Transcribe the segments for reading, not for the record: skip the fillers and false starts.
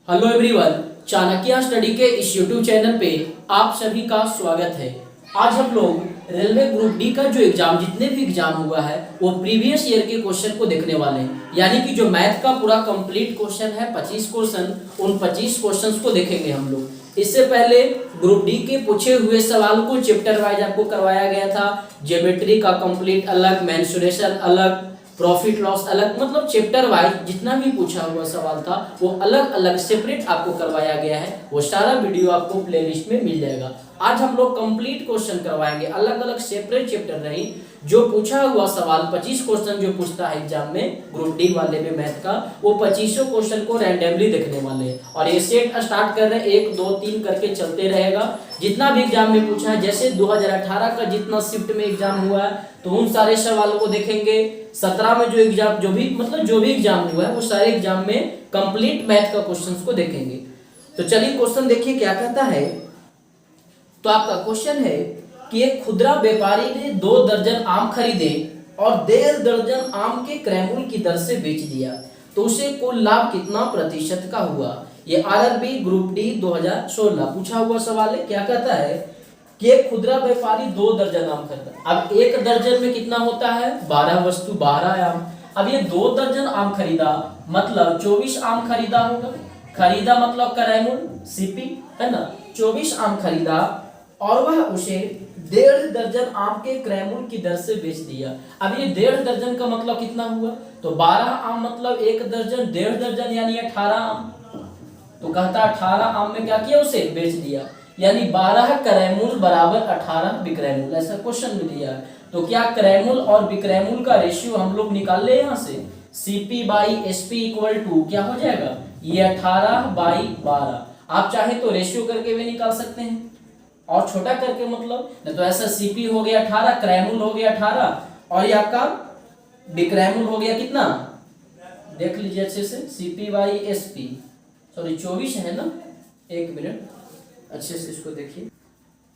Hello everyone, Chanakya study के इस YouTube channel पे आप सभी का स्वागत है। आज हम लोग रेलवे ग्रुप डी का जो एग्जाम जितने भी एग्जाम हुआ है वो प्रीवियस ईयर के क्वेश्चन को देखने वाले हैं। यानी कि जो मैथ का पूरा कंप्लीट क्वेश्चन है 25 क्वेश्चन, उन 25 क्वेश्चंस को देखेंगे हम लोग। इससे पहले ग्रुप डी के पूछे हुए सवाल को चैप्टर वाइज आपको करवाया गया था। ज्योमेट्री का कंप्लीट अलग, मेंसुरेशन अलग, प्रॉफिट लॉस अलग, मतलब चैप्टर वाइज जितना भी पूछा हुआ सवाल था वो अलग अलग सेपरेट आपको करवाया गया है। वो सारा वीडियो आपको प्लेलिस्ट में मिल जाएगा। आज हम लोग कंप्लीट क्वेश्चन करवाएंगे, अलग अलग सेपरेट चैप्टर नहीं। जो पूछा हुआ सवाल 25 क्वेश्चन जो पूछता है एग्जाम में ग्रुप डी वाले में मैथ का, वो 25 क्वेश्चन को रैंडमली देखने वाले हैं। और ये सेट स्टार्ट कर रहे हैं, 1 2 3 करके चलते रहेगा। जितना भी एग्जाम में पूछा है, जैसे 2018 का जितना शिफ्ट में एग्जाम हुआ है तो उन सारे सवालों को देखेंगे। 17 में जो एग्जाम जो भी एग्जाम हुआ है वो सारे एग्जाम में कंप्लीट मैथ का क्वेश्चंस को देखेंगे। तो चलिए क्वेश्चन देखिए क्या कहता है। तो आपका क्वेश्चन है कि एक खुदरा व्यापारी ने 2 दर्जन आम खरीदे और 1.5 दर्जन आम के क्रयमूल्य की दर से बेच दिया, तो उसे कुल लाभ कितना प्रतिशत का हुआ। ये आरआरबी ग्रुप डी 2016 पूछा हुआ सवाल है। क्या कहता है कि एक खुदरा व्यापारी 2 दर्जन आम खरीदा। अब 1 दर्जन में कितना होता है, 12 वस्तु 12 आम। अब ये 2 दर्जन आम खरीदा मतलब 24 आम खरीदा होगा। खरीदा मतलब क्रयमूल्य सीपी है ना। 24 आम खरीदा और वह उसे 1.5 दर्जन आम के क्रयमूल्य की दर से बेच दिया। अब ये 1.5 दर्जन का मतलब कितना हुआ, तो 12 आम मतलब 1 दर्जन, 1.5 दर्जन यानी 18 आम। तो कहता 18 आम में क्या किया, उसे बेच दिया। यानी 12 क्रयमूल्य बराबर 18 विक्रयमूल्य, ऐसा क्वेश्चन में दिया है। तो क्या क्रयमूल्य और विक्रयमूल्य का रेशियो हम लोग निकाल ले यहाँ से। CP by SP equal to क्या हो जाएगा, ये 18 बाई 12। आप चाहे तो रेशियो करके भी निकाल सकते हैं और छोटा करके, मतलब नहीं तो ऐसा सीपी हो गया 18, क्रयमूल्य हो गया 18 और ये आपका विक्रयमूल्य हो गया कितना, देख लीजिए अच्छे से। सीपी बाई एसपी, सॉरी 24 है ना, 1 मिनट अच्छे से इसको देखिए।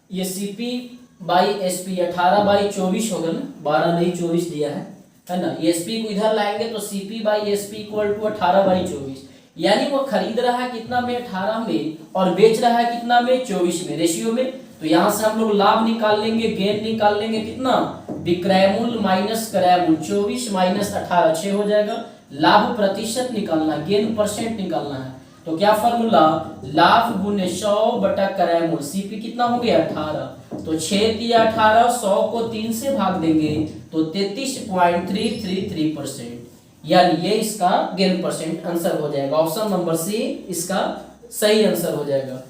ये सीपी बाई एसपी 18 बाई 24 होगा ना, 12 नहीं 24 दिया है ना। एसपी को इधर लाएंगे तो CP by SP equal to 18 by 24। यानी वो खरीद रहा है कितना में, 18 में, और बेच रहा है कितना में, 24 में, रेशियो में। तो यहाँ से हम लोग लाभ निकाल लेंगे, गेन निकाल लेंगे कितना, विक्रयमूल्य माइनस क्रयमूल्य, 24 माइनस 18 6 हो जाएगा। लाभ प्रतिशत निकालना, गेन परसेंट निकालना है। तो क्या फॉर्मूला, लाभ गुने 100 बटा क्रयमूल्य। सीपी कितना हो गया 18, तो 6 दिया 18, 100 को 3 से भाग देंगे तो 33.333%। यानी ये इसका गेन परसेंट आंसर हो जाएगा। ऑप्शन नंबर सी इसका सही आंसर हो जाएगा।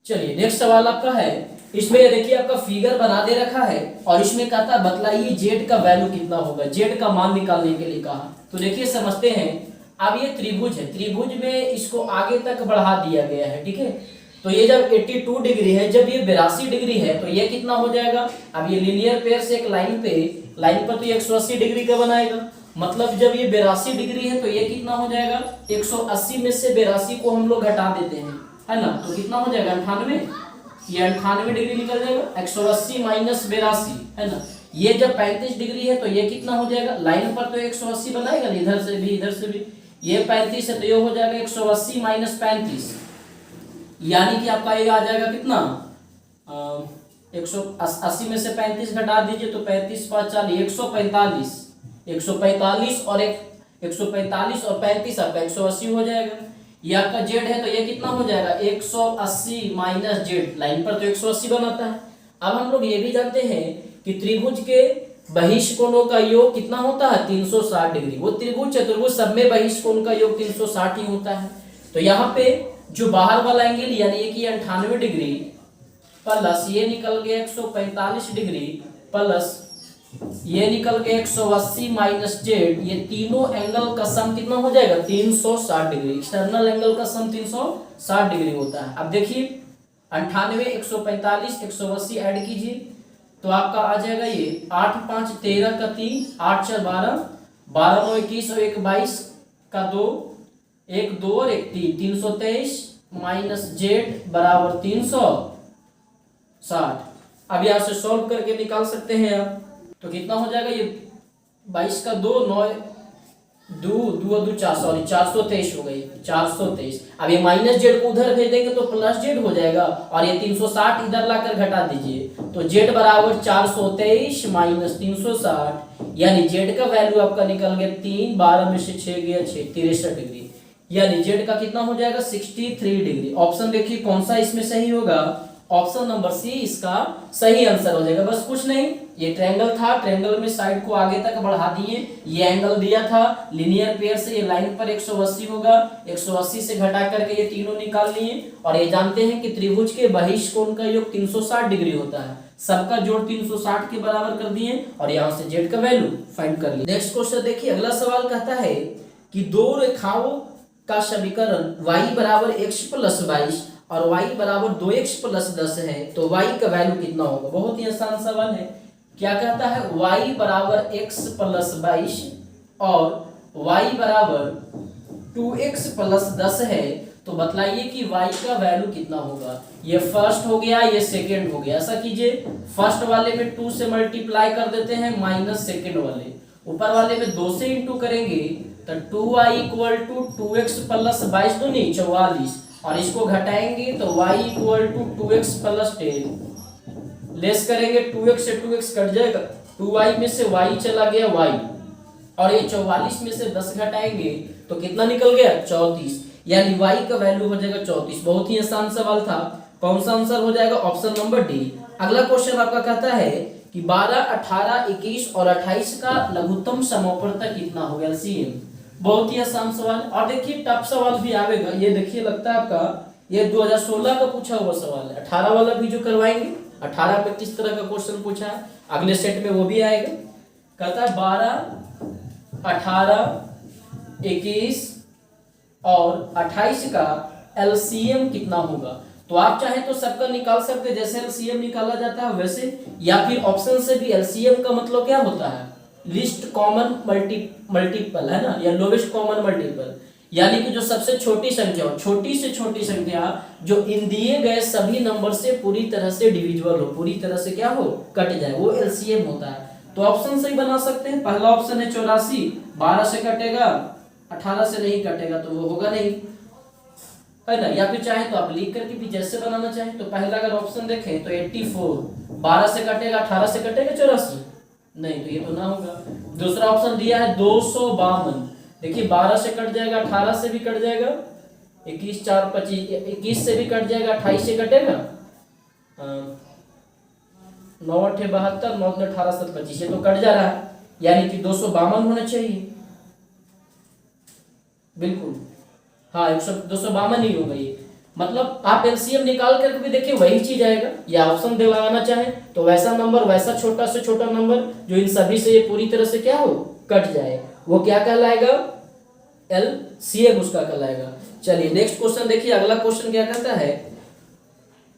चलिए नेक्स्ट सवाल आपका है। इसमें देखिए आपका फिगर बना दे रखा है और इसमें कहता है बतलाइए जेड का वैल्यू कितना होगा। जेड का मान निकालने के लिए कहा। तो देखिए समझते हैं। अब ये त्रिभुज है, त्रिभुज में इसको आगे तक बढ़ा दिया गया है, ठीक है। तो ये जब 82 डिग्री है, जब ये 82 डिग्री है तो ये कितना हो जाएगा। अब ये लीनियर पेयर से एक लाइन पर तो ये 180 डिग्री का बनाएगा। मतलब जब ये 82 डिग्री है तो ये कितना हो जाएगा, 180 में से 82 को हम लोग घटा देते हैं, है ना। तो कितना हो जाएगा 98, ये 98 डिग्री निकल जाएगा। 180 माइनस 82 है ना। ये जब 35 डिग्री है तो ये कितना हो जाएगा, लाइन पर तो 180 बनाएगा, इधर से भी इधर से भी। ये 35 है तो ये हो जाएगा 180 माइनस 35, यानी कि आपका ये आ जाएगा कितना, 180 में से 35 घटा दीजिए तो 35 5 40, 145 और 145 और 35 आपका 180 हो जाएगा। ये आपका जेड है तो ये कितना हो जाएगा 180 माइनस जेड, लाइन पर तो 180 बनाता है। अब हम लोग ये भी जानते हैं कि त्रिभुज के बहिष्कोणों का योग कितना होता है, 360 डिग्री। वो त्रिभुज चतुर्भुज सब में बहिष्कोण का योग 360 ही होता है। तो यहाँ पे जो बाहर वाला एंगल यानी कि 98 डिग्री प्लस ये निकल गया 145 डिग्री प्लस ये निकल गया 180 माइनस जेड, ये तीनों एंगल का सम कितना हो जाएगा 360 डिग्री। एक्सटर्नल एंगल का सम 360 डिग्री होता है। अब देखिए 98 145 180 ऐड कीजिए तो आपका आ जाएगा ये 8 5 13 का 3, 8 4 12, 12 9 21 और 1 22 का 2, 1 2 और 1 3, 323 माइनस जेड बराबर 360। अब यहाँ से सॉल्व करके निकाल सकते हैं आप। तो कितना हो जाएगा, ये 22 का 2 9 दो दो दो चार, सॉरी 423 हो गई, 423। अब ये माइनस जेड को उधर भेज देंगे तो प्लस जेड हो जाएगा, और ये 360 इधर लाकर घटा दीजिए, तो जेड बराबर 423 माइनस 360, यानी जेड का वैल्यू आपका निकल गया 3, 12 में से 6 गया 6, 63 डिग्री, यानी जेड का कितना हो जाएगा 63 डिग्री। ऑप्शन देखिए कौन सा इसमें सही होगा, ऑप्शन नंबर सी इसका सही आंसर हो जाएगा। बस कुछ नहीं, ये ट्रायंगल था, ट्रायंगल में साइड को आगे तक बढ़ा दिए, ये एंगल दिया था, लीनियर पेयर से ये लाइन पर 180 होगा, 180 से घटा करके ये तीनों निकाल लिए, और ये जानते हैं कि त्रिभुज के बहिष्ठ कोण का योग 360 डिग्री होता है, सबका जोड़ 360 के बराबर कर दिए, और यहाँ से जेड का वैल्यू फाइंड कर लिए। नेक्स्ट क्वेश्चन देखिए, अगला सवाल कहता है कि दो रेखाओं का समीकरण y बराबर x प्लस 22 और y बराबर 2x प्लस 10 है, तो y का वैल्यू कितना होगा। बहुत ही आसान सवाल है। क्या कहता है, y बराबर x प्लस 22 और y बराबर 2x प्लस 10 है, तो बतलाइए कि y का वैल्यू कितना होगा। ये फर्स्ट हो गया, ये सेकेंड हो गया। ऐसा कीजिए, फर्स्ट वाले में 2 से मल्टीप्लाई कर देते हैं, माइनस सेकेंड वाले, ऊपर वाले में 2 से इंटू करेंगे तो 2y equal to 2x plus 22 दूनी 44, और इसको घटाएंगे तो y equal to 2x plus 10, less करेंगे 2x से 2x कट जाएगा, 2y में से y चला गया y, और ये 44 में से 10 घटाएंगे तो कितना निकल गया 34, यानी y का वैल्यू हो जाएगा 34। बहुत ही आसान सवाल था। कौन सा आंसर हो जाएगा, ऑप्शन नंबर डी। अगला क्वेश्चन आपका कहता है कि 12, 18, 21 और 28 का लघुत्तम समापवर्तक कितना होगा, एलसीएम। बहुत ही आसान सवाल। और देखिए टफ सवाल भी आएगा, ये देखिए लगता है आपका ये 2016 का पूछा हुआ सवाल है। 18 वाला भी जो करवाएंगे, 18 पे किस तरह का क्वेश्चन पूछा है, अगले सेट में वो भी आएगा। कहता है 12, 18, 21 और 28 का एलसीएम कितना होगा। तो आप चाहे तो सबका निकाल सकते हैं, जैसे एलसीएम निकाला जाता है वैसे, या फिर ऑप्शन से भी। एलसीएम का मतलब क्या होता है, लिस्ट कॉमन मल्टीपल है ना, या लोवेस्ट कॉमन मल्टीपल, यानी कि जो सबसे छोटी संख्या हो, छोटी से छोटी संख्या जो इन दिए गए सभी नंबर से पूरी तरह से डिविजिबल हो, पूरी तरह से क्या हो, कट जाए, वो एलसीएम होता है। तो ऑप्शन से ही बना सकते हैं। पहला ऑप्शन है 84, 12 से कटेगा, 18 से नहीं कटेगा तो वो होगा नहीं, है ना। या फिर चाहे तो आप लिख करके भी जैसे बनाना चाहे, तो पहला अगर ऑप्शन देखें तो 84, 12 से कटेगा, 18 से कटेगा 84, नहीं तो ये तो ना होगा। दूसरा ऑप्शन दिया है 252, देखिए 12 से कट जाएगा, 18 से भी कट जाएगा, 21 4 25, 21 से भी कट जाएगा, 28 से कटेगा, 9 8 72, 9 18 7 25, ये तो कट जा रहा है, यानी कि 252 होना चाहिए। बिल्कुल हाँ, 252 ही होगा ये। मतलब आप एलसीएम निकाल करके भी देखिए वही चीज आएगा, या ऑप्शन दिलाना चाहे तो वैसा नंबर, वैसा छोटा से छोटा नंबर जो इन सभी से ये पूरी तरह से क्या हो, कट जाए, वो क्या कहलाएगा, एलसीएम उसका कहलाएगा। चलिए नेक्स्ट क्वेश्चन देखिए, अगला क्वेश्चन क्या कहता है।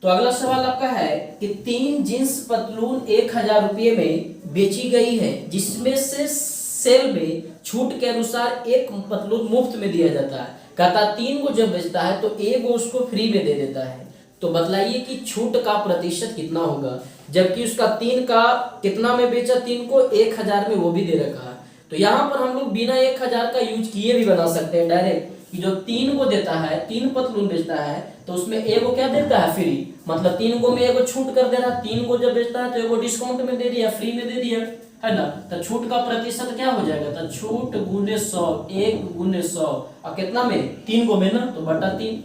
तो अगला सवाल आपका है कि 3 जींस पतलून 1000 रुपये में बेची गई है, जिसमें से सेल में छूट के अनुसार एक पतलून मुफ्त में दिया जाता है। कहता 3 को जब बेचता है तो एक उसको फ्री में दे देता है, तो बतलाइए कि छूट का प्रतिशत कितना होगा, जबकि उसका 3 का कितना में बेचा, 3 को 1000 में वो भी दे रखा है। तो यहाँ पर हम लोग बिना 1000 का यूज किए भी बना सकते हैं डायरेक्ट, कि जो 3 को देता है, 3 पतलून बेचता है तो उसमें एगो क्या देता है, फ्री, मतलब 3 को में एगो छूट कर दे रहा है, 3 को जब बेचता है तो एगो डिस्काउंट में दे दिया, फ्री में दे दिया, है ना। तो छूट का प्रतिशत क्या हो जाएगा, तो छूट गुने 100, 1 गुने 100, और कितना में, 3 को में ना, तो बटा 3।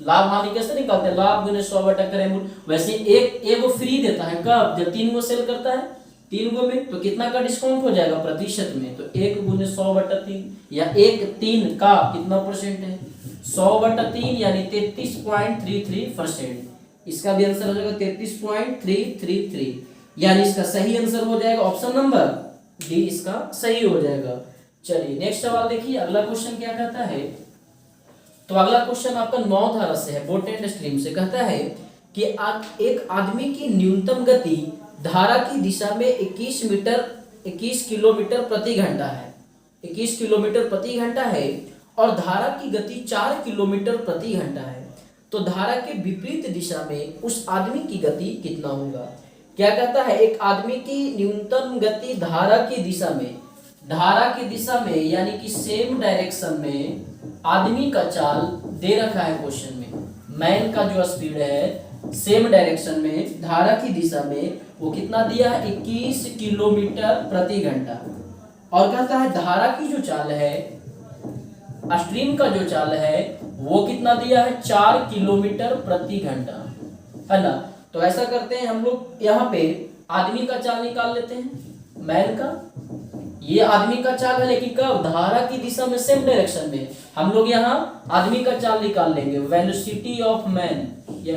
लाभ हानि कैसे निकालते हैं, लाभ गुने 100 बटा करें, वैसे एक वो फ्री देता है कब, जब 3 को सेल करता है, 3 को में, तो कितना का डिस्काउंट हो जाएगा प्रतिशत में, तो 1 गुने 100 बटा 3, या 1 3 का कितना परसेंट है, 100 बटा 3 यानी 33.33%। इसका भी आंसर हो जाएगा 33.333, यानी इसका सही आंसर हो जाएगा ऑप्शन नंबर डी, इसका सही हो जाएगा। चलिए नेक्स्ट सवाल देखिए, अगला क्वेश्चन क्या कहता है। तो अगला क्वेश्चन आपका 9 धारा से है, बोट एंड स्ट्रीम से। कहता है कि एक आदमी की न्यूनतम गति धारा की दिशा में 21 किलोमीटर प्रति घंटा है, 21 किलोमीटर प्रति घंटा है, और धारा की गति 4 किलोमीटर प्रति घंटा है। तो धारा के विपरीत दिशा में उस आदमी की गति कितना होगा। क्या कहता है, एक आदमी की न्यूनतम गति धारा की दिशा में, धारा की दिशा में यानी कि सेम डायरेक्शन में आदमी का चाल दे रखा है क्वेश्चन में। मैन का जो स्पीड है सेम डायरेक्शन में धारा की दिशा में वो कितना दिया है 21 किलोमीटर प्रति घंटा। और कहता है धारा की जो चाल है, स्ट्रीम का जो चाल है वो कितना दिया है 4 किलोमीटर प्रति घंटा, है ना। तो ऐसा करते हैं हम लोग, यहाँ पे आदमी का चाल निकाल लेते हैं, मैन का। ये आदमी का चाल है लेकिन कब, धारा की दिशा में सेम डायरेक्शन में। हम लोग यहाँ आदमी का चाल निकाल लेंगे, वेलोसिटी ऑफ मैन, ये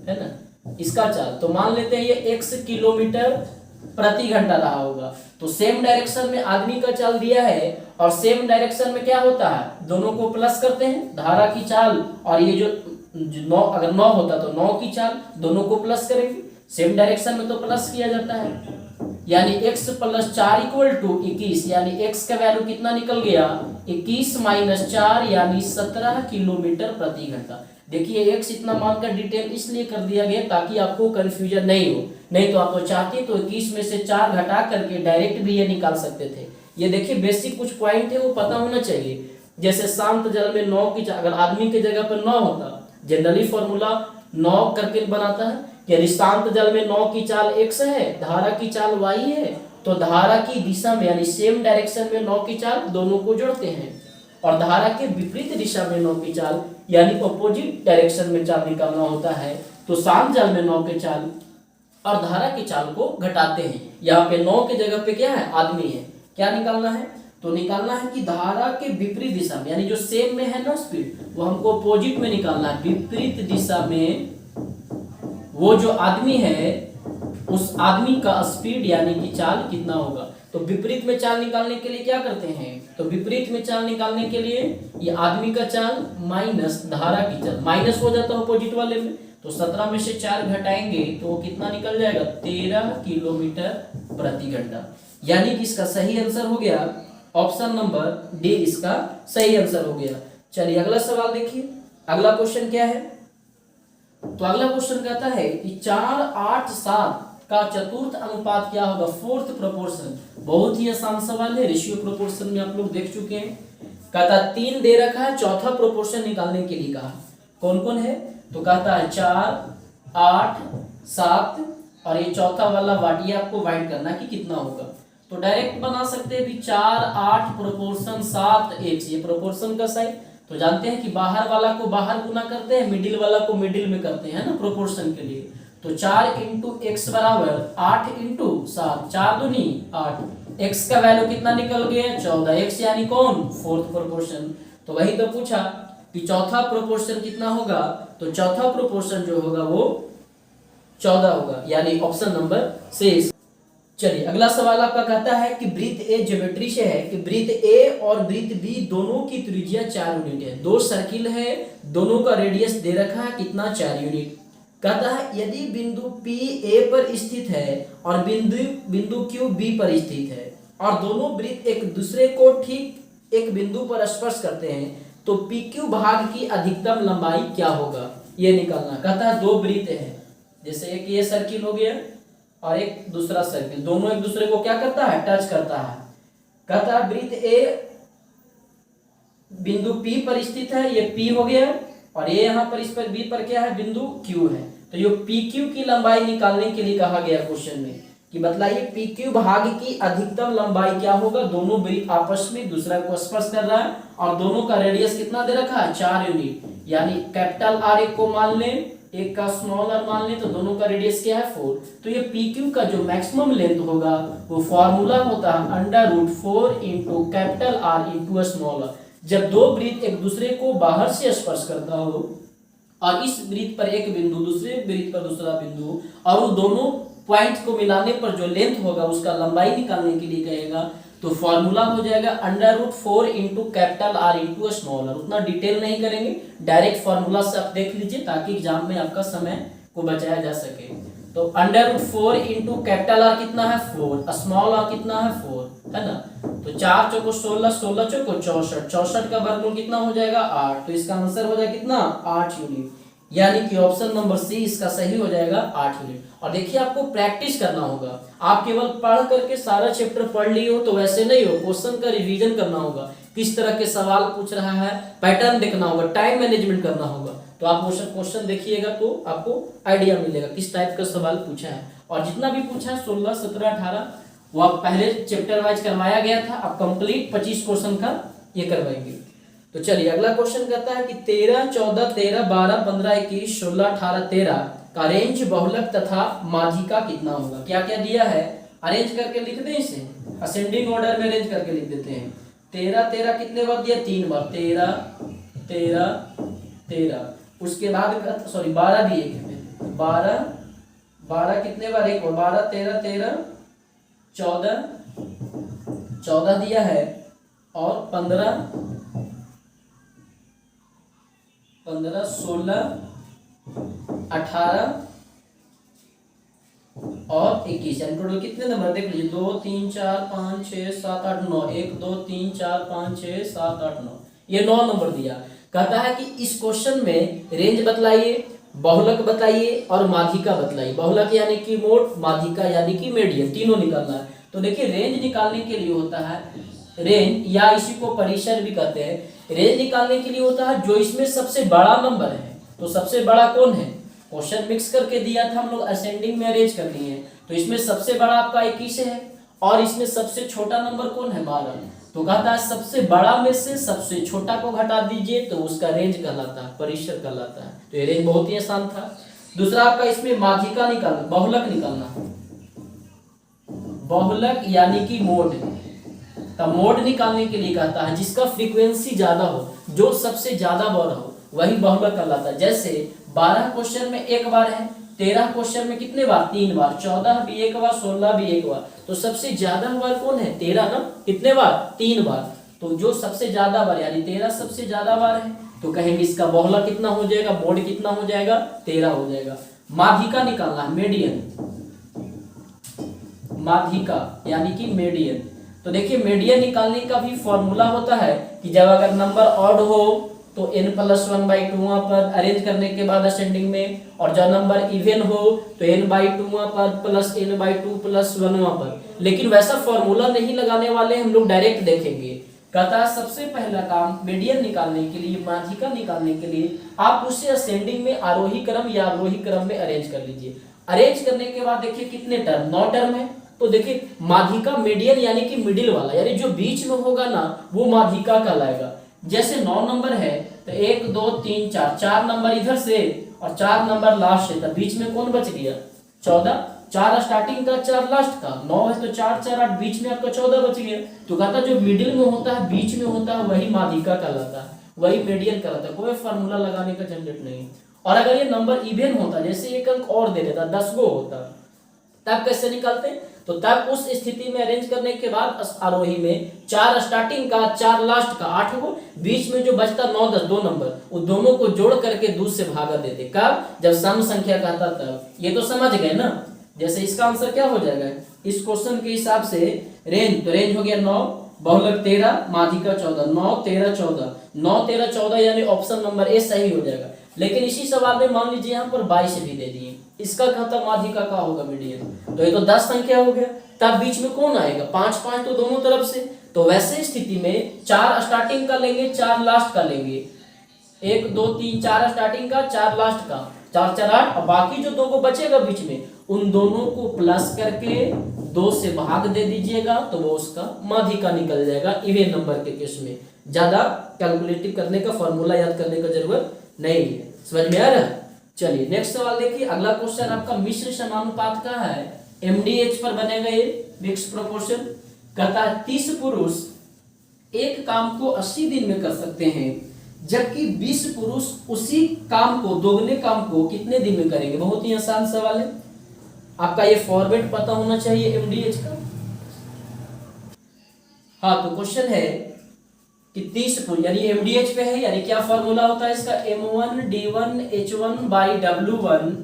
है ना इसका चाल। तो मान लेते हैं ये x किलोमीटर प्रति घंटा रहा होगा। तो सेम डायरेक्शन में आदमी का चाल दिया है और सेम डायरेक्शन में क्या होता है, दोनों को प्लस करते हैं, धारा की चाल और ये जो 9, अगर 9 होता तो 9 की चाल, दोनों को प्लस करेंगे। सेम डायरेक्शन में तो प्लस किया जाता है, यानी x + 4 = 21, यानी x का वैल्यू कितना निकल गया 21 - 4 यानी 17 किलोमीटर प्रति घंटा। देखिए x इतना मानकर डिटेल इसलिए कर दिया गया ताकि आपको कंफ्यूजन नहीं हो, नहीं तो आप तो चाहते तो 21 में से 4 घटा करके डायरेक्ट भी ये निकाल सकते थे। ये देखिए बेसिक कुछ पॉइंट है वो पता होना चाहिए। जैसे शांत जल में 9 की, अगर आदमी की जगह पर 9 होता, जनरली फॉर्मूला 9 करके बनाता है, यदि शांत जल में 9 की चाल x है, धारा की चाल y है, तो धारा की दिशा में यानी सेम डायरेक्शन में 9 की चाल दोनों को जोड़ते हैं, और धारा के विपरीत दिशा में 9 की चाल यानी अपोजिट डायरेक्शन में चाल निकालना होता है। तो शांत जल में 9 की चाल और धारा की चाल को घटाते हैं। यहाँ पे 9 की जगह पे क्या है, आदमी है। क्या निकालना है, तो निकालना है कि धारा के विपरीत दिशा में, यानी जो सेम में है ना स्पीड, वो हमको अपोजिट में निकालना है। विपरीत दिशा में वो जो आदमी है उस आदमी का स्पीड यानी कि चाल कितना होगा। तो विपरीत में चाल निकालने के लिए क्या करते हैं, तो विपरीत में चाल निकालने के लिए ये आदमी का चाल माइनस धारा की चाल, माइनस हो जाता है अपोजिट वाले में। तो 17 में से 4 घटाएंगे तो वो कितना निकल जाएगा 13 किलोमीटर प्रति घंटा। यानी कि इसका सही आंसर हो गया ऑप्शन नंबर डी, इसका सही आंसर हो गया। चलिए अगला सवाल देखिए, अगला क्वेश्चन क्या है। तो अगला क्वेश्चन कहता है कि 4, 8, 7 का चतुर्थ अनुपात क्या होगा, फोर्थ प्रोपोर्शन। बहुत ही आसान सवाल है, रेशियो प्रोपोर्शन में आप लोग देख चुके हैं। कहता 3 दे रखा है, चौथा प्रोपोर्शन निकालने के लिए कहा। कौन कौन है, तो कहता है 4, 8, 7 और ये चौथा वाला वाट, ये आपको वाइड करना कि कितना होगा। तो डायरेक्ट बना सकते हैं भी 4, 8 प्रोपोर्शन 7 x, ये प्रोपोर्शन का साइन। तो जानते हैं कि बाहर वाला को बाहर गुना करते हैं, मिडिल वाला को मिडिल में करते हैं ना प्रोपोर्शन के लिए। तो 4 × x = 8 × 7, 4 दूनी 8, x का वैल्यू कितना निकल गया 14, x यानी कौन, फोर्थ प्रोपोर्शन। तो वही तो पूछा कि चौथा प्रोपोर्शन कितना होगा, तो चौथा प्रोपोर्शन जो होगा वो 14 होगा, यानी ऑप्शन नंबर सी। चलिए अगला सवाल आपका कहता है कि वृत्त ए, ज्योमेट्री से है कि वृत्त ए और वृत्त बी दोनों की त्रिज्या 4 यूनिट है। 2 सर्किल है, दोनों का रेडियस दे रखा है कितना 4 यूनिट। कहता है यदि बिंदु P A पर स्थित है और बिंदु Q B पर स्थित है और दोनों वृत्त एक दूसरे को ठीक एक बिंदु पर स्पर्श करते हैं, तो PQ भाग की अधिकतम लंबाई क्या होगा, ये निकालना। कहता है 2 वृत्त है, जैसे एक ये सर्किल हो गया और एक दूसरा सर्किल, दोनों एक दूसरे को क्या करता है, टच करता है। कहता है वृत्त ए बिंदु P पर स्थित है, ये P हो गया, और ये यहाँ पर इस पर B पर क्या है, बिंदु Q है। तो ये PQ की लंबाई निकालने के लिए कहा गया क्वेश्चन में कि बताइए PQ भाग की अधिकतम लंबाई क्या होगा। दोनों वृत्त आपस में दूसरा को स्पर्श कर रहा है और दोनों का रेडियस कितना दे रखा है 4 यूनिट, यानी कैपिटल R एक को मान लें, एक का स्मॉल r मान लें, तो दोनों का रेडियस क्या है 4। तो ये PQ का जो मैक्सिमम लेंथ होगा वो फॉर्मूला होता है √4 × कैपिटल R × स्मॉल r। जब 2 वृत्त एक दूसरे को बाहर से स्पर्श करता हो और इस वृत्त पर एक बिंदु, दूसरे वृत्त पर दूसरा बिंदु, और वो दोनों पॉइंट को मिलाने पर जो लेंथ होगा उसका लंबाई निकालने के लिए कहेगा, तो फॉर्मूला हो जाएगा √4 × कैपिटल R × स्मॉल r। उतना डिटेल नहीं करेंगे, डायरेक्ट फॉर्मूला से आप देख लीजिए ताकि एग्जाम में आपका समय को बचाया जा सके। तो √4 × कैपिटल R कितना है 4, स्मॉल r कितना है 4, है ना। तो 4 चौको 16, 16 चौको 64, 64 का वर्गमूल कितना हो जाएगा 8। तो इसका आंसर हो जाएगा कितना 8 यूनिट। यानी कि ऑप्शन नंबर सी इसका सही हो जाएगा 8 यूनिट। और देखिए आपको प्रैक्टिस करना होगा, आप केवल पढ़ करके सारा चैप्टर पढ़ लिए हो तो वैसे नहीं हो, क्वेश्चन का रिवीजन करना होगा, किस तरह के सवाल पूछ रहा है, पैटर्न देखना होगा, टाइम मैनेजमेंट करना होगा। तो आप क्वेश्चन देखिएगा तो आपको आइडिया मिलेगा किस टाइप का सवाल पूछा है। और जितना भी पूछा है 16, 17, 18 वो आप पहले चैप्टर वाइज करवाया गया था, अब कंप्लीट 25 क्वेश्चन का ये करवाएंगे। तो चलिए अगला क्वेश्चन कहता है कि 13, 14, 13, 12, 15, 21, 16, 18, 13 का रेंज बहुलक तथा माध्यिका कितना होगा। क्या क्या दिया है अरेंज करके लिख दें, इसे असेंडिंग ऑर्डर में अरेंज करके लिख देते हैं। 13, 13 कितने बार दिया, 3 बार, 13, 13, 13। उसके बाद सॉरी 12 दिए थे, 12, 12 कितने बार, एक बार, 12, 13, 13, 14, 14 दिया है, और 15, 15, 16, 18 और 21, यानी टोटल कितने नंबर देख लीजिए, 2, 3, 4, 5, 6, 7, 8, 9, 1, 2, 3, 4, 5, 6, 7, 8, 9, ये 9 नंबर दिया। कहता है कि इस क्वेश्चन में रेंज बतलाइए, बहुलक बताइए और माध्यिका बतलाइए। बहुलक यानी कि मोड, माध्यिका यानी कि मीडियन, तीनों निकालना है। तो देखिए रेंज निकालने के लिए होता है, रेंज या इसी को परिसर भी कहते हैं, रेंज निकालने के लिए होता है जो इसमें सबसे बड़ा नंबर है। तो सबसे बड़ा कौन है, क्वेश्चन मिक्स करके दिया था हम लोग, असेंडिंग में अरेंज कर दिए हैं। तो इसमें सबसे बड़ा आपका 21 है, और इसमें सबसे छोटा नंबर कौन है, 12। तो कहता है सबसे बड़ा में से सबसे छोटा को घटा दीजिए तो उसका रेंज कहलाता है, परिसर कहलाता है। तो ये रेंज बहुत ही आसान था। दूसरा आपका इसमें माध्यिका निकालना, बहुलक निकालना, बहुलक यानी कि मोड का मोड निकालने के लिए कहता है जिसका फ्रीक्वेंसी ज्यादा हो, जो सबसे ज्यादा बार हो वही बहुलक कहलाता है। जैसे 12 क्वेश्चन में एक बार है, 13 क्वेश्चन में कितने बार, 3 बार, 14 भी एक बार, 16 भी एक बार। तो सबसे ज्यादा बार कौन है, 13 ना, कितने बार, 3 बार। तो जो सबसे ज्यादा बार यानी 13 सबसे ज्यादा बार है, तो कहेंगे इसका बहुलक कितना हो जाएगा, मोड कितना हो जाएगा, 13 हो जाएगा। माध्यिका निकालना है, मीडियन, माध्यिका यानी कि मीडियन। तो देखिए मीडियन निकालने का भी फॉर्मूला होता है कि जब अगर नंबर ऑड हो तो n+1/2 वहां पर अरेंज करने के बाद असेंडिंग में, और जब नंबर इवन हो तो n/2 वहां पर प्लस n/2 + 1 वहां पर। लेकिन वैसा फॉर्मूला नहीं लगाने वाले, हम लोग डायरेक्ट देखेंगे। कहता है सबसे पहला काम मीडियन निकालने के लिए, माध्यिका निकालने के लिए आप उसे असेंडिंग में आरोही क्रम या अवरोही क्रम में अरेंज कर लीजिए। अरेंज करने के बाद देखिए कितने टर्म, 9 टर्म है। तो देखिए माध्यिका मीडियन यानी कि मिडिल वाला, यानी जो बीच में होगा ना वो माध्यिका कहलाएगा। जैसे 9 नंबर है तो 1, 2, 3, 4, 4 नंबर इधर से और 4 नंबर लास्ट से, तो बीच में कौन बच गया, 14। 4 स्टार्टिंग का, 4 लास्ट का, 9 है तो 4, 4, 8, बीच में आपका 14 बच गया। तो कहता जो मिडिल में होता है, बीच में होता है, वही माध्यिका कहलाता है, वही मीडियन कहलाता है। कोई फार्मूला लगाने का झंझट नहीं। और अगर ये नंबर इवन होता, जैसे एक अंक और दे देता, 10 गो होता, तब कैसे निकालते, तो तब उस स्थिति में अरेंज करने के बाद आरोही में 4 स्टार्टिंग का, 4 लास्ट का, 8 को, बीच में जो बचता 9, 10 2 नंबर, वो दोनों को जोड़ करके 2 से भागा देते। कब, जब सम संख्या कहता तब। ये तो समझ गए ना। जैसे इसका आंसर क्या हो जाएगा इस क्वेश्चन के हिसाब से, रेंज, तो रेंज हो गया 9, बहुलक 13, माध्यिका 14, 9, 13, 14, 9, 13, 14 यानी ऑप्शन नंबर ए सही हो जाएगा। लेकिन इसी सवाल में मान लीजिए यहाँ पर 22 भी दे दिए, इसका कहता माध्यिका का होगा मीडियन। तो ये तो 10 संख्या हो गया, तब बीच में कौन आएगा, 5, 5 तो दोनों तरफ से। तो वैसे स्थिति में 4 स्टार्टिंग का लेंगे, 4 लास्ट का लेंगे, 1, 2, 3, 4 स्टार्टिंग का, 4 लास्ट का, 4, 4, 8, और बाकी जो 2 को बचेगा बीच में, उन दोनों को प्लस करके 2 से भाग दे दीजिएगा तो वो उसका माध्यिका निकल जाएगा इवन नंबर के केस में। ज्यादा कैलकुलेटिव करने का, फॉर्मूला याद करने का जरूरत नहीं है। समझ में आ रहा है। चलिए नेक्स्ट सवाल देखिए। अगला क्वेश्चन आपका मिश्र समानुपात का है, MDH पर बनेगा ये मिक्स प्रोपोर्शन। कहता है 30 पुरुष एक काम को 80 दिन में कर सकते हैं, जबकि 20 पुरुष उसी काम को, दोगुने काम को कितने दिन में करेंगे। बहुत ही आसान सवाल है, आपका ये फॉर्मेट पता होना चाहिए MDH का। हाँ तो क्वेश्चन है कि 30 पुरुष यानी MDH पे है, यानी क्या फॉर्मूला होता है इसका, M1D1H1/W1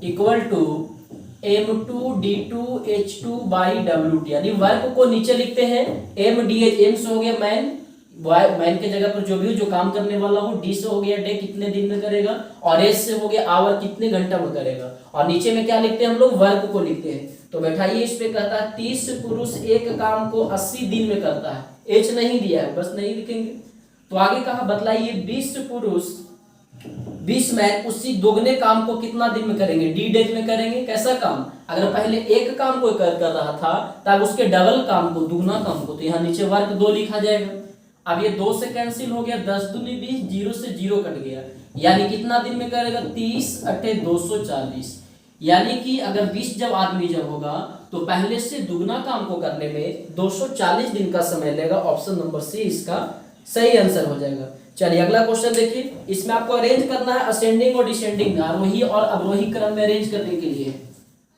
= M2D2H2/W2, यानी वर्क को नीचे लिखते हैं MDH, M से हो गया मैन, मैन के जगह पर जो भी हो, जो काम करने वाला हो, डी से हो गया डे कितने दिन में करेगा, और एस से हो गया आवर कितने घंटा में करेगा, और नीचे में क्या लिखते हैं हम लोग, वर्क को लिखते हैं। तो बैठाइए इस पे कहता है 30 पुरुष एक काम को 80 दिन में करता है, एच नहीं दिया है, बस नहीं लिखेंगे। तो आगे कहा बतलाइए 20 पुरुष 20 मैन उसी दोगुने काम को कितना दिन में करेंगे, डी डेज में करेंगे। कैसा काम, अगर पहले एक काम को कर रहा था तब उसके डबल काम को, दुगना काम को, तो यहाँ नीचे वर्क 2 लिखा जाएगा। अब ये 2 से कैंसिल हो गया, 10 दूनी 20, 0 से 0 कट गया, यानी कितना दिन में करेगा, 30 अट्ठे 240। यानी कि अगर 20 जब आदमी जब होगा तो पहले से दुगना काम को करने में 240 दिन का समय लेगा। ऑप्शन नंबर सी इसका सही आंसर हो जाएगा। चलिए अगला क्वेश्चन देखिए, इसमें आपको अरेंज करना है असेंडिंग और डिसेंडिंग, आरोही और अवरोही क्रम में अरेंज करने के लिए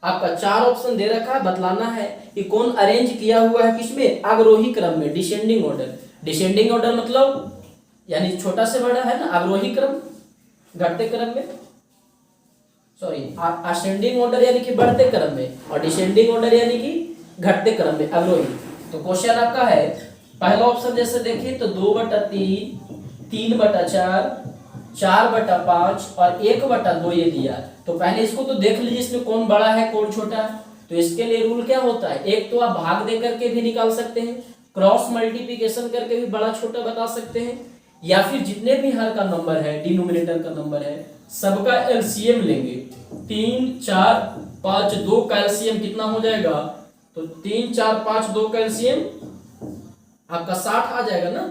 आपका 4 ऑप्शन दे रखा है, बतलाना है कि कौन अरेंज किया हुआ है किसमें, अवरोही क्रम में, डिसेंडिंग ऑर्डर। डिसेंडिंग ऑर्डर मतलब यानी छोटा से बड़ा है ना, अवरोही क्रम घटते क्रम में, सॉरी असेंडिंग ऑर्डर यानी कि बढ़ते क्रम में, और डिसेंडिंग ऑर्डर यानी कि घटते क्रम में, अवरोही। तो क्वेश्चन आपका है पहला ऑप्शन जैसे देखिए तो 2/3, 3/4, 4/5 और 1/2 ये दिया। तो पहले इसको तो देख लीजिए इसमें कौन बड़ा है कौन छोटा है। तो इसके लिए रूल क्या होता है, एक तो आप भाग दे करके भी निकाल सकते हैं, क्रॉस मल्टीप्लिकेशन करके भी बड़ा छोटा बता सकते हैं, या फिर जितने भी हर का नंबर है, डिनोमिनेटर का नंबर है, सबका एलसीएम लेंगे। 3 4 5 2 का एलसीएम कितना हो जाएगा, तो 3 4 5 2 का एलसीएम आपका 60 आ जाएगा ना,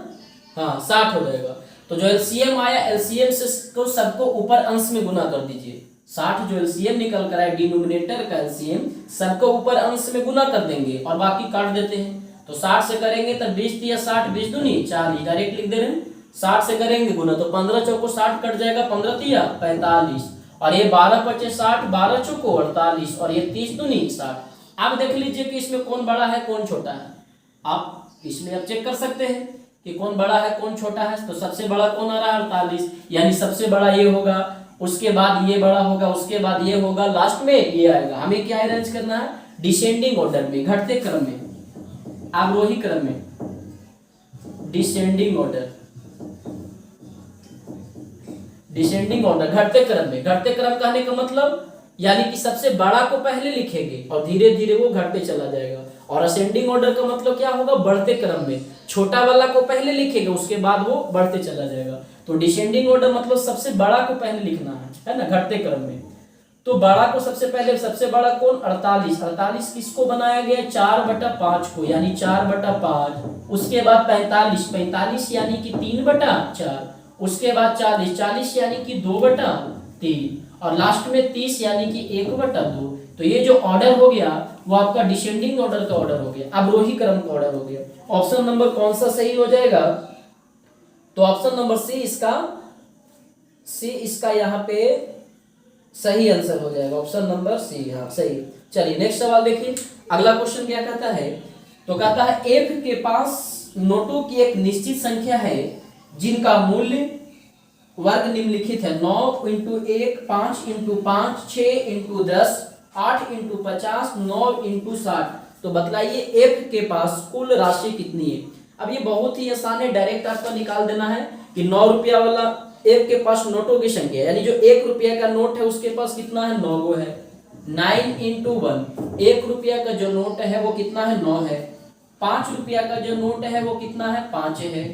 हाँ 60 हो जाएगा। तो जो एलसीएम आया, एलसीएम से को सबको ऊपर अंश में गुना कर दीजिए। 60 जो एलसीएम निकल कर आए, डिनोमिनेटर का एलसीएम सबको ऊपर अंश में गुना कर देंगे और बाकी काट देते हैं। तो 60 से करेंगे तब 20 दिया 60, 20 दूनी 40, डायरेक्ट लिख दे रहे हैं। 60 से करेंगे गुना तो 15 चौको 60 कट जाएगा, 15 दिया 45, और ये 12 पचे 60, 12 चौको 48, और ये 30 दूनी 60। अब देख लीजिए कि इसमें कौन बड़ा है कौन छोटा है, आप इसमें अब चेक कर सकते हैं कि कौन बड़ा है कौन छोटा है। तो सबसे बड़ा कौन आ रहा है, 48, यानी सबसे बड़ा ये होगा, उसके बाद ये बड़ा होगा, उसके बाद ये होगा, लास्ट में ये आएगा। हमें क्या अरेंज करना है, डिसेंडिंग ऑर्डर में, घटते क्रम में, अवरोही क्रम में, डिसेंडिंग ऑर्डर, डिसेंडिंग ऑर्डर घटते क्रम में। घटते क्रम कहने का मतलब यानी कि सबसे बड़ा को पहले लिखेंगे और धीरे धीरे वो घटते चला जाएगा। और असेंडिंग ऑर्डर का मतलब क्या होगा, बढ़ते क्रम में, छोटा वाला को पहले लिखेंगे उसके बाद वो बढ़ते चला जाएगा। तो डिसेंडिंग ऑर्डर मतलब सबसे बड़ा को पहले लिखना है ना, घटते क्रम में। तो बड़ा को सबसे पहले, सबसे बड़ा कौन, 48। 48 किसको बनाया गया, 4/5 को, यानी 4/5। उसके बाद 45, 45 यानी कि 3/4। उसके बाद 40, 40 यानी कि 2/3, और लास्ट में 30 यानी कि 1/2। तो ये जो ऑर्डर हो गया वो आपका डिसेंडिंग ऑर्डर का ऑर्डर हो गया, अवरोही क्रम का ऑर्डर हो गया। ऑप्शन नंबर कौन सा सही हो जाएगा, तो ऑप्शन नंबर सी इसका यहाँ पे सही आंसर हो जाएगा, ऑप्शन नंबर सी, हाँ सही। चलिए नेक्स्ट सवाल देखिए, अगला क्वेश्चन क्या कहता है, तो कहता है एफ के पास नोटों की एक निश्चित संख्या है जिनका मूल्य वर्ग निम्नलिखित है, 9 × 1, 5 × 5, 6 × 10, 8 × 50, 9 × 60। तो बतलाइए एफ के पास कुल राशि कितनी है। अब ये बहुत ही आसान है, डायरेक्ट आपको निकाल देना है कि 9 रुपया वाला एफ के पास नोटों की संख्या, यानी जो 1 रुपया का नोट है उसके पास कितना है, 9 गो है। 9 × 1, 1 रुपया का जो नोट है वो कितना है, 9 है। 5 रुपया का जो नोट है वो कितना है, 5 है।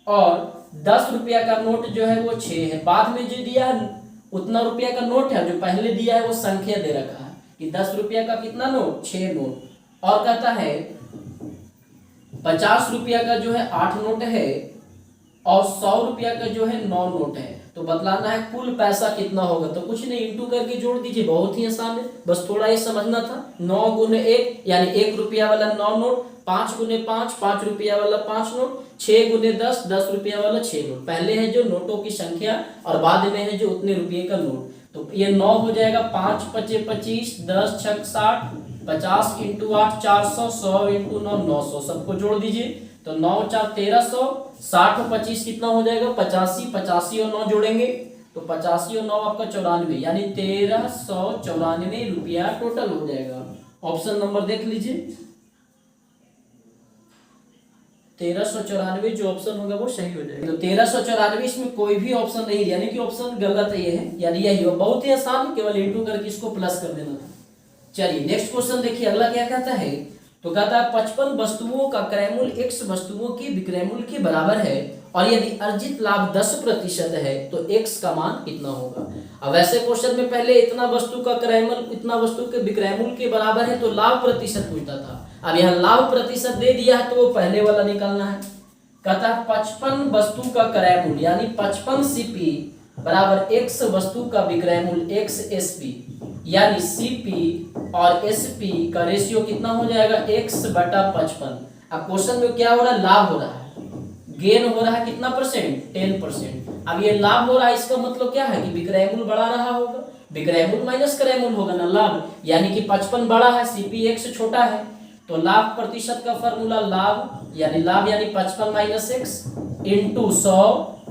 और 10 रुपया का नोट जो है वो 6 है। बाद में जो दिया है उतना रुपया का नोट है, जो पहले दिया है वो संख्या दे रखा है कि 10 रुपया का कितना नोट, 6 नोट। और कहता है 50 रुपया का जो है 8 नोट है, और 100 रुपया का जो है 9 नोट है। तो बतलाना है कुल पैसा कितना होगा। तो कुछ नहीं, इंटू करके जोड़ दीजिए, बहुत ही आसान है, बस थोड़ा ये समझना था। 9 × 1 यानी 1 रुपया वाला 9 नोट, 5 × 5 5 रुपया वाला 5 नोट, 6 × 10 10 रुपया वाला 6 नोट। पहले है जो नोटों की संख्या और बाद में है जो उतने रुपये का नोट। तो ये 9 हो जाएगा, 5 × 5 25, 10 × 6 60, 50 × 8 400, 100 × 9 900। सबको जोड़ दीजिए तो 9 × 4 1300, 60 और 25 कितना हो जाएगा, 85। 85 और 9 जोड़ेंगे तो 85 और 9 आपका 94, यानी 1394 रुपया टोटल हो जाएगा। ऑप्शन नंबर देख लीजिए, 1394 जो ऑप्शन होगा वो सही हो जाएगा। तो 1394 इसमें कोई भी ऑप्शन नहीं, यानी कि ऑप्शन गलत ये है, यानी यही हो। बहुत ही आसान, केवल इंटू करके इसको प्लस कर देना था। चलिए नेक्स्ट क्वेश्चन देखिए, अगला क्या कहता है। तो कहता है 55 वस्तुओं का क्रय मूल्य x वस्तुओं के विक्रय मूल्य के बराबर है और यदि अर्जित लाभ 10% है तो x का मान कितना होगा। अब वैसे क्वेश्चन में पहले इतना वस्तु का क्रय मूल्य इतना वस्तु के विक्रय मूल्य के बराबर है तो लाभ प्रतिशत पूछता था। अब यहाँ लाभ प्रतिशत दे दिया है तो वो पहले वाला निकालना है। कहता है 55 वस्तु का क्रय मूल्य यानी 55 CP बराबर x वस्तु का विक्रय मूल्य x SP, यानी CP और SP का रेशियो कितना हो जाएगा x/55। अब क्वेश्चन में क्या हो रहा है, लाभ हो रहा है, गेन हो रहा है कितना परसेंट, 10%। अब ये लाभ हो रहा है, इसका मतलब क्या है कि विक्रय मूल्य बढ़ा रहा होगा, विक्रय मूल्य माइनस क्रय मूल्य होगा ना लाभ, यानी कि 55 बड़ा है, CP x छोटा है, तो लाभ प्रतिशत का फॉर्मूला लाभ यानी 55 माइनस x इंटू 100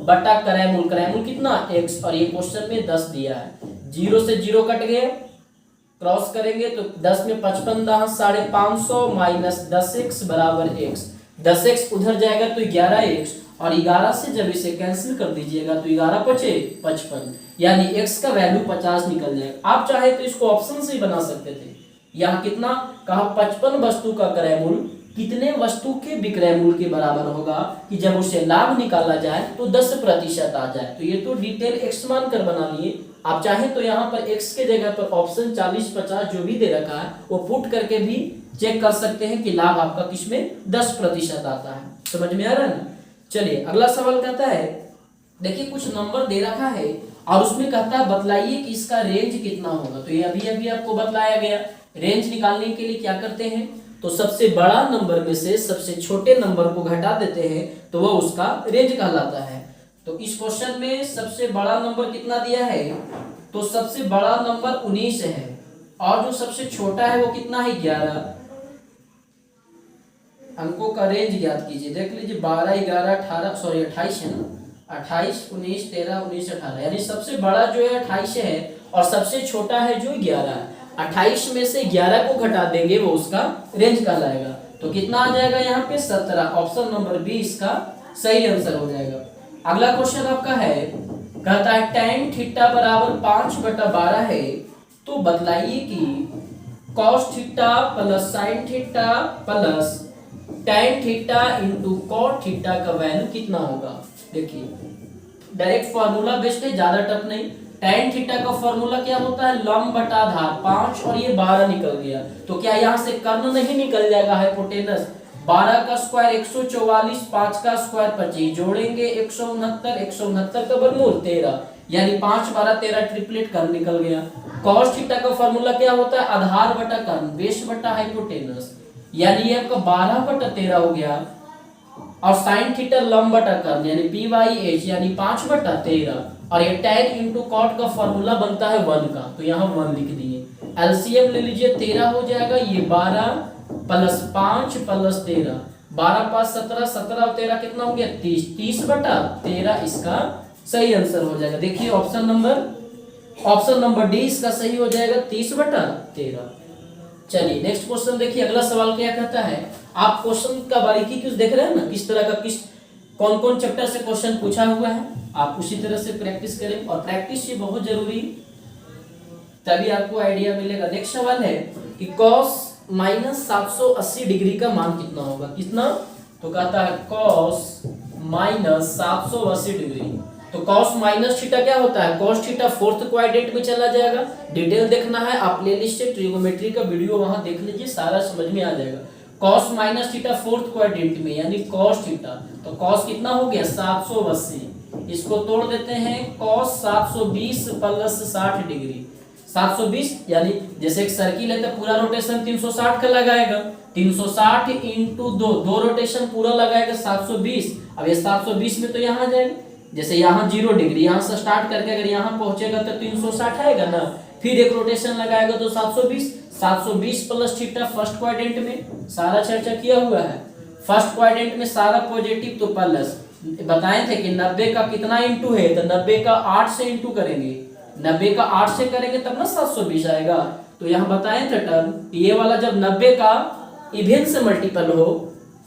बटा क्रय मूल्य कितना x, और ये क्वेश्चन में 10 दिया है, 0 से 0 कट गए, क्रॉस करेंगे तो 10 में 55 10 550 माइनस 10x बराबर x, 10x उधर जाएगा तो 11x, और 11 से जब इसे कैंसिल कर दीजिएगा तो 11 बचे 55, यानी x का वैल्यू 50 निकल जाएगा। आप चाहे तो इसको ऑप्शन से ही बना सकते थे। यहाँ कितना कहा, 55 वस्तु का क्रय मूल्य कितने वस्तु के विक्रय मूल्य के बराबर होगा कि जब उसे लाभ निकाला जाए तो 10% आ जाए। तो ये तो डिटेल x मान कर बना लिए। आप चाहे तो यहाँ पर x के जगह पर ऑप्शन 40 50 जो भी दे रखा है वो पुट करके भी चेक कर सकते हैं कि लाभ आपका किसमें 10% आता है। समझ में आ रहा है ना। चलिए अगला सवाल कहता है, देखिए कुछ नंबर दे रखा है और उसमें कहता है बतलाइए कि इसका रेंज कितना होगा। तो ये अभी आपको बतलाया गया। रेंज निकालने के लिए क्या करते हैं, तो सबसे बड़ा नंबर में से सबसे छोटे नंबर को घटा देते हैं तो वह उसका रेंज कहलाता है। तो इस क्वेश्चन में सबसे बड़ा नंबर कितना दिया है, तो सबसे बड़ा नंबर 19 है और जो सबसे छोटा है वो कितना है 11। अंकों का रेंज ज्ञात कीजिए। देख लीजिए 12 11 18 सॉरी 28 है ना, 28 19 13 19 18, यानी सबसे बड़ा जो है 28 है और सबसे छोटा है जो 11 है। 28 में से 11 को घटा देंगे वो उसका रेंज कहलाएगा। तो कितना आ जाएगा यहाँ पे 17। ऑप्शन नंबर बी इसका सही आंसर हो जाएगा। अगला क्वेश्चन आपका है, कहता है tan थीटा बराबर 5/12 है तो बतलाइए कि cos theta plus sin theta plus tan theta into cot theta का वैल्यू कितना होगा। देखिए डायरेक्ट फॉर्मूला बेस्ड है, ज्यादा टफ नहीं। tan थीटा का फॉर्मूला क्या होता है, लंब बटा आधार 5 और ये 12 निकल गया तो क्या यहाँ से कर्ण नहीं निकल जाएगा हाइपोटेनस। 12 का स्क्वायर 144, 5 का स्क्वायर 25, जोड़ेंगे 169, 169 का वर्गमूल 13, यानी 5 12 13 ट्रिपलेट कर्ण निकल गया। cos थीटा का फॉर्मूला क्या होता है, आधार बटा कर्ण बेस बटा हाइपोटेनस, यानी ये आपका 12/13 हो गया। और sin थीटा लंब बटा कर्ण यानी p/h यानी 5/13, और ये tan इंटू कॉट का फॉर्मूला बनता है 1 का, तो यहाँ 1 लिख दिए। एलसीएम ले लीजिए 13 हो जाएगा, ये 12 प्लस 5 प्लस 13, 12 5 17, 17 और 13 कितना हो गया 30, 30/13 इसका सही आंसर हो जाएगा। देखिए ऑप्शन नंबर डी इसका सही हो जाएगा 30/13। चलिए नेक्स्ट क्वेश्चन देखिए, अगला सवाल क्या कहता है। आप क्वेश्चन का बारीकी क्यों देख रहे हैं ना, किस तरह का कौन कौन चैप्टर से क्वेश्चन पूछा हुआ है, आप उसी तरह से प्रैक्टिस करें, और प्रैक्टिस ये बहुत जरूरी, तभी आपको आइडिया मिलेगा। नेक्स्ट सवाल है कि cos माइनस 780 डिग्री का मान कितना होगा। कितना, तो कहता है cos माइनस 780 डिग्री। तो cos माइनस थीटा क्या होता है, cos थीटा फोर्थ क्वाड्रेंट में चला जाएगा। डिटेल देखना है आप प्लेलिस्ट से ट्रिगोनोमेट्री का वीडियो वहां देख लीजिए, सारा समझ में आ जाएगा। cos minus theta fourth quadrant में यानी cos थीटा, तो cos कितना हो गया 780, इसको तोड़ देते हैं cos 720 प्लस 60 डिग्री। 720 यानी जैसे एक सर्किल है तो पूरा रोटेशन 360 का लगाएगा, 360 इंटू 2 रोटेशन पूरा लगाएगा 720। अब ये 720 में तो यहाँ जाएगा, जैसे यहाँ 0 डिग्री, यहाँ से स्टार्ट करके अगर यहाँ पहुंचेगा तो 360 आएगा ना, फिर एक रोटेशन लगाएगा तो 720 प्लस थीटा फर्स्ट क्वाड्रेंट में सारा चर्चा किया हुआ है। फर्स्ट क्वाड्रेंट में सारा पॉजिटिव तो प्लस, बताए थे कि 90 का कितना इंटू है, तो 90 का 8 से इंटू करेंगे, 90 का 8 से करेंगे तब ना 720 आएगा। तो यहाँ बताए थे टर्म, ये वाला जब 90 का इवेन से मल्टीपल हो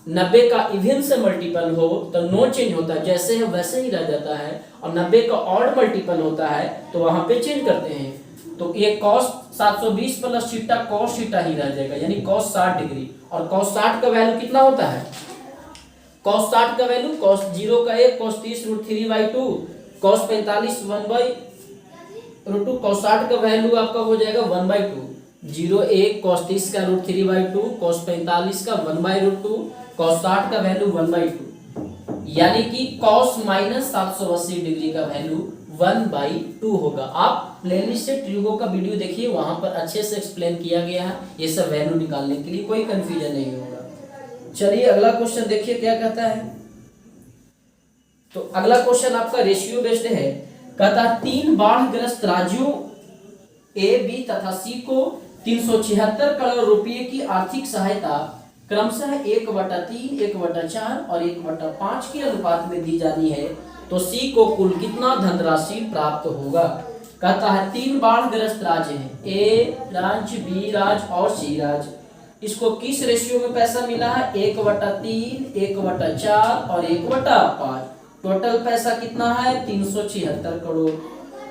90 का इवन से मल्टीपल हो तो नो चेंज होता है, जैसे है वैसे ही रह जाता है, और 90 का ऑड मल्टीपल होता है तो वहां पे चेंज करते हैं। तो ये cos 720 plus theta cos theta ही रह जाएगा, यानी cos 60 डिग्री। और cos 60 का वैल्यू कितना होता है? cos 60 का वैल्यू cos 0 का 1, cos 30 √3/2, cos 45 1/√2। cos 60 का वैल्यू आपका हो जाएगा 1/2, 0 1 cos 30 का √3/2, cos 45 का 1/√2, cos 60 का वैल्यू 1/2, यानी कि cos माइनस 780 डिग्री का वैल्यू 1/2 होगा। आप प्लेलिस्ट से ट्रिगो का वीडियो देखिए, वहां पर अच्छे से एक्सप्लेन किया गया है ये सब वैल्यू निकालने के लिए, कोई कंफ्यूजन नहीं होगा। चलिए अगला क्वेश्चन देखिए क्या कहता है। तो अगला क्वेश्चन आपका रेशियो बेस्ड है। कहता है 3 बाढ़ग्रस्त राज्यों ए, बी तथा सी को 376 करोड़ रुपए की आर्थिक सहायता क्रमशः 1/3, 1/4 और 1/5 के अनुपात में दी जानी है, तो सी को कुल कितना धनराशि प्राप्त होगा? कहता है 3 बाढ़ग्रस्त राज्य हैं, ए राज्य, बी राज्य और सी राज्य। इसको किस रेशियो में पैसा मिला है? 1/3, 1/4 और 1/5। टोटल पैसा कितना है? 376 करोड़।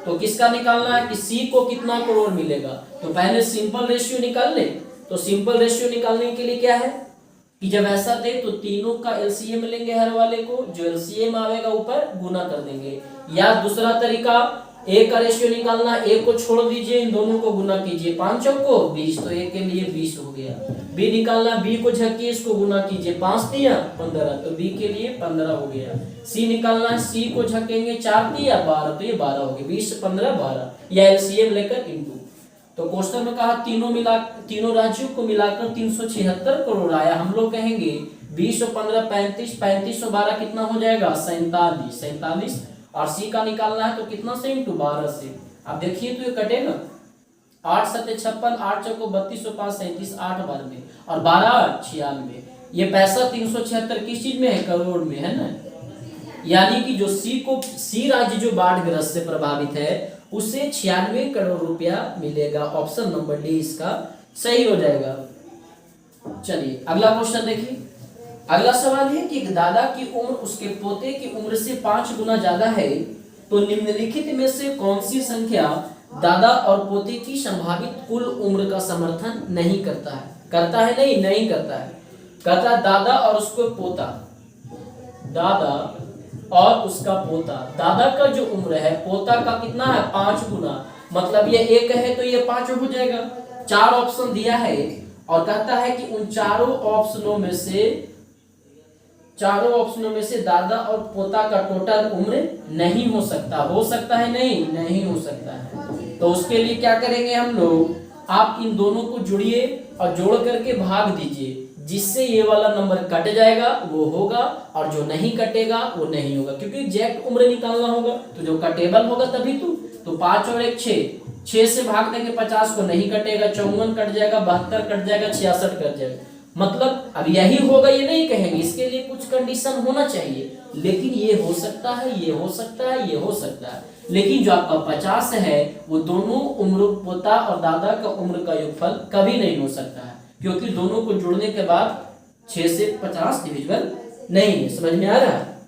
तो किसका निकालना है कि सी को कितना करोड़ मिलेगा? तो पहले सिंपल रेशियो निकाल ले। तो सिंपल रेशियो निकालने के लिए क्या है कि जब ऐसा दे तो तीनों का एलसीएम लेंगे, हर वाले को जो एलसीएम आवेगा ऊपर गुना कर देंगे। या दूसरा तरीका, ए का रेशियो निकालना, ए को छोड़ दीजिए, इन दोनों को गुना कीजिए, 5 चौको 20, तो ए के लिए 20 हो गया। बी निकालना, बी को झकिए, इसको गुना कीजिए, 5 दिया 15, तो बी के लिए 15 हो गया। सी निकालना है, सी को झकेंगे, 4 दिया 12, तो ये 12 हो गया। 20 15 12, या एलसीएम लेकर इनटू। तो क्वेश्चन में कहा तीनों राज्यों को मिलाकर 376 करोड़ आया। हम लोग कहेंगे 20 और 15 35, 35 और 12 कितना हो जाएगा? 47। और सी का निकालना है तो कितना से? इंटू 12 से। अब देखिए तो ये कटेगा, 8 7 56, 8 चौको 32 और 5 37, 8 बार में, और 12 96। ये पैसा 376 किस चीज में है? करोड़ में है ना। यानी कि जो सी राज्य जो बाढ़ग्रस्त से प्रभावित है उसे 96 करोड़ रुपया मिलेगा। ऑप्शन नंबर डी इसका सही हो जाएगा। चलिए अगला क्वेश्चन देखिए। अगला सवाल है कि दादा की उम्र उसके पोते की उम्र से 5 गुना ज्यादा है, तो निम्नलिखित में से कौन सी संख्या दादा और पोते की संभावित कुल उम्र का समर्थन नहीं करता है? करता है? नहीं करता है। कहता है दादा और उसको पोता, दादा और उसका पोता। दादा का जो उम्र है पोता का कितना है? 5 गुना। मतलब ये 1 है तो ये 5 हो जाएगा। 4 ऑप्शन दिया है और कहता है कि उन चारों ऑप्शनों में से दादा और पोता का टोटल उम्र नहीं हो सकता। हो सकता है? नहीं हो सकता है। तो उसके लिए क्या करेंगे हम लोग? आप इन दोनों को जुड़िए और जोड़ करके भाग दीजिए, जिससे ये वाला नंबर कट जाएगा वो होगा, और जो नहीं कटेगा वो नहीं होगा, क्योंकि एग्जैक्ट उम्र निकालना होगा। तो जो कटेबल होगा तभी तो 5 और 1 6 से भाग देंगे 50 को, नहीं कटेगा, 54 कट जाएगा, 72 कट जाएगा, 66 कट जाएगा। मतलब अब यही होगा ये नहीं कहेंगे, इसके लिए कुछ कंडीशन होना चाहिए। लेकिन ये हो सकता है, ये हो सकता है, ये हो सकता है। लेकिन जो आपका 50 है वो दोनों उम्र पोता और दादा का उम्र का योगफल कभी नहीं हो सकता है, क्योंकि दोनों को जोड़ने के बाद 6 से 50 डिविजिबल नहीं है। समझ में आ रहा है?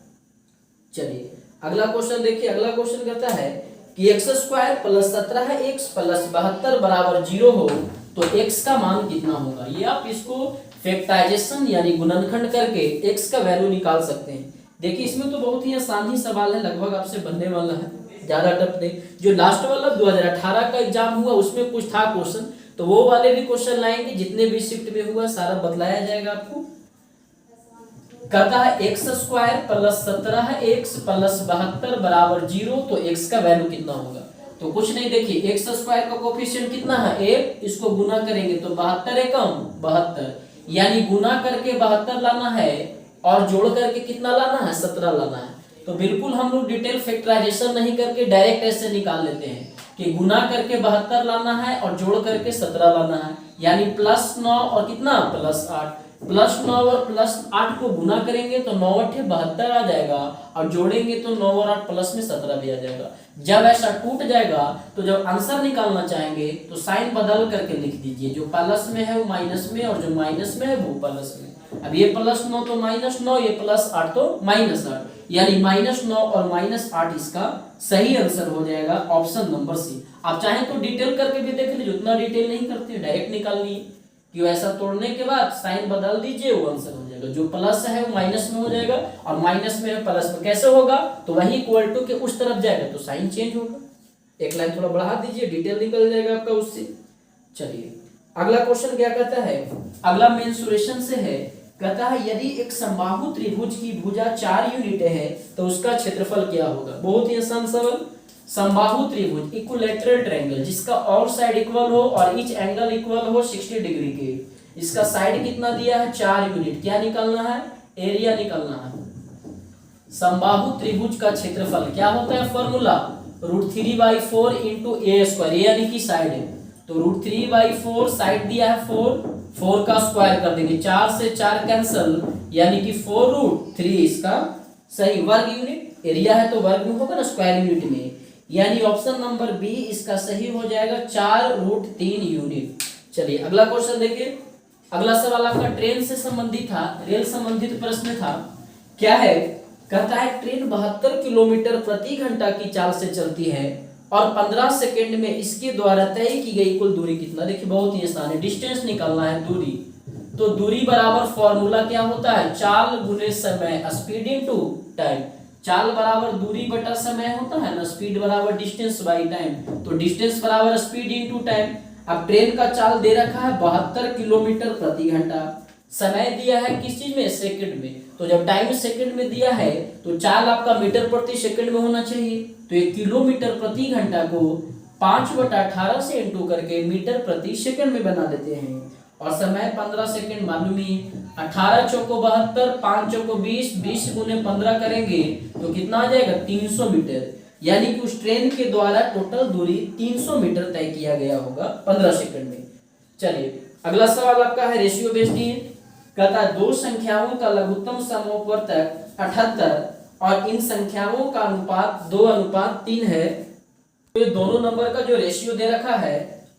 चलिए अगला क्वेश्चन देखिए। अगला क्वेश्चन कहता है कि x² + 17x + 72 बराबर 0 हो तो x का मान कितना होगा? ये आप इसको फैक्टराइजेशन यानी गुणनखंड करके x का वैल्यू निकाल सकते हैं। देखिए इसमें तो बहुत ही आसान ही सवाल है, लगभग आपसे बनने वाला है, ज्यादा टफ नहीं। जो लास्ट वाला 2018 का एग्जाम हुआ उसमें कुछ था क्वेश्चन, तो वो वाले भी क्वेश्चन लाएंगे, जितने भी शिफ्ट में हुआ सारा बतलाया जाएगा आपको। कहता है x² + 17x + 72 बराबर 0, तो x का वैल्यू कितना होगा? तो कुछ नहीं, देखिए x² का कोफिशिएंट कितना है? 1, इसको गुना करेंगे तो 72 एकम 72, यानी गुना करके 72 लाना है और जोड़ करके कितना लाना है? 17 लाना है। तो बिल्कुल हम लोग डिटेल फैक्टराइजेशन नहीं करके डायरेक्ट ऐसे निकाल लेते हैं कि गुना करके 72 लाना है और जोड़ करके 17 लाना है, यानी +9 और कितना? +8। +9 और +8 को गुना करेंगे तो 9 8 72 आ जाएगा, और जोड़ेंगे तो 9 और 8 प्लस में 17 भी आ जाएगा। जब ऐसा टूट जाएगा तो जब आंसर निकालना चाहेंगे तो साइन बदल करके लिख दीजिए, जो प्लस में है वो माइनस में, और जो माइनस में है वो प्लस में। अब ये +9 तो -9, ये +8 तो -8, यानी -9 और -8 इसका सही आंसर हो जाएगा ऑप्शन नंबर सी। आप चाहें तो डिटेल करके भी देख लीजिए, उतना डिटेल नहीं करते, डायरेक्ट निकाल लिए कि ऐसा तोड़ने के बाद साइन बदल दीजिए, वो आंसर हो जाएगा। जो प्लस है वो माइनस में हो जाएगा, और माइनस में है प्लस में। कैसे होगा? तो वही इक्वल टू के उस तरफ जाएगा तो साइन चेंज होगा। एक लाइन थोड़ा बढ़ा दीजिए, डिटेल निकल जाएगा आपका उससे। चलिए अगला क्वेश्चन क्या कहता है, अगला मेंसुरेशन से है। कहता है यदि एक समबाहु त्रिभुज की भुजा 4 यूनिट है तो उसका क्षेत्रफल क्या होगा। बहुत ही आसान सवाल। समबाहु त्रिभुज इक्विलैटरल ट्रायंगल जिसका ऑल साइड इक्वल हो और ईच एंगल इक्वल हो 60 डिग्री के, इसका साइड कितना दिया है 4 यूनिट। क्या निकालना है? एरिया निकालना है। समबाहु त्रिभुज का क्षेत्रफल क्या होता है? फॉर्मूला √3/4 × a², यानी कि साइड है तो √3/4, साइड दिया है 4 का स्क्वायर कर देंगे, 4 से 4 कैंसल, यानी कि 4√3 इसका सही वर्ग यूनिट। एरिया है तो वर्ग में होगा ना, स्क्वायर यूनिट में, यानी ऑप्शन नंबर बी इसका सही हो जाएगा 4√3 यूनिट। चलिए अगला क्वेश्चन देखिए। अगला सवाल आपका ट्रेन से संबंधित था, रेल संबंधित प्रश्न था। क्या है? कहता है ट्रेन 72 किलोमीटर प्रति घंटा की चाल से चलती है और 15 सेकेंड में इसके द्वारा तय की गई कुल दूरी कितना। देखिए बहुत ही आसान है, डिस्टेंस निकालना है, दूरी। तो दूरी बराबर फॉर्मूला क्या होता है? चाल गुने समय, स्पीड इनटू टाइम। चाल बराबर दूरी बटा समय होता है ना, स्पीड बराबर डिस्टेंस बाई टाइम, तो डिस्टेंस बराबर स्पीड इनटू टाइम। अब ट्रेन का चाल दे रखा है 72 किलोमीटर प्रति घंटा, समय दिया है किस चीज में? सेकंड में। तो जब टाइम सेकंड में दिया है तो चाल आपका मीटर प्रति सेकंड में होना चाहिए, तो 1 किलोमीटर प्रति घंटा को 5/18 से इंटू करके मीटर प्रति सेकंड में बना देते हैं, और समय 15 सेकंड मालूम ही। 18 चौको 72, 5 चौको 20, 20 गुने 15 करेंगे तो कितना आ जाएगा? 300 मीटर, यानी कि उस ट्रेन के द्वारा टोटल दूरी 300 मीटर तय किया गया होगा 15 सेकंड में। चलिए अगला सवाल आपका है रेशियो बेस्ड है। कहता है दो संख्याओं का लघुत्तम समवर्तक 78 और इन संख्याओं का अनुपात 2:3 है। तो ये दोनों नंबर का जो रेशियो दे रखा है,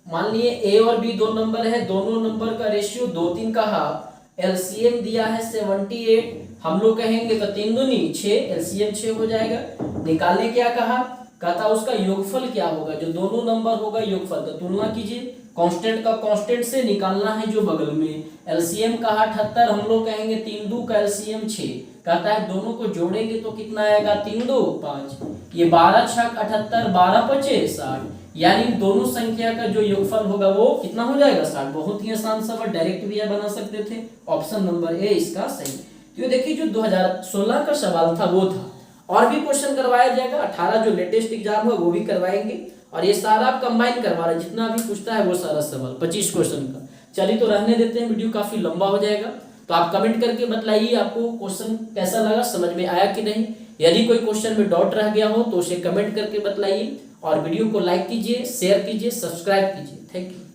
मान लिए ए और बी दो नंबर है, दोनों नंबर का रेशियो 2:3 का हाफ। एलसीएम दिया है 78, हम लोग कहेंगे तो 3 दूनी 6, एलसीएम 6 हो जाएगा। निकालने क्या कहा? कहता उसका योगफल क्या होगा, जो दोनों नंबर होगा योगफल। तो तुलना कीजिए, कांस्टेंट का कांस्टेंट से निकालना है जो बगल में। एलसीएम कहा 78, हम लोग कहेंगे 3 2 का एलसीएम 6। कहता है दोनों को जोड़ेंगे तो कितना आएगा? 3 2 5, ये 12 6 78, 12 5 60, यानी दोनों संख्या का जो योगफल होगा वो कितना हो जाएगा? 60। बहुत ही आसान सवाल, डायरेक्ट भी यह बना सकते थे। ऑप्शन नंबर ए इसका सही। तो देखिए जो 2016 का सवाल था वो था, और भी क्वेश्चन करवाया जाएगा। 18 जो लेटेस्ट एग्जाम है वो भी करवाएंगे, और ये सारा आप कंबाइन करवा रहे हैं, जितना भी पूछता है वो सारा सवाल 25 क्वेश्चन का। चलिए तो रहने देते हैं, वीडियो काफी लंबा हो जाएगा। तो आप कमेंट करके बतलाइए आपको क्वेश्चन कैसा लगा, समझ में आया कि नहीं। यदि कोई क्वेश्चन में डाउट रह गया हो तो उसे कमेंट करके बतलाइए, और वीडियो को लाइक कीजिए, शेयर कीजिए, सब्सक्राइब कीजिए। Thank you.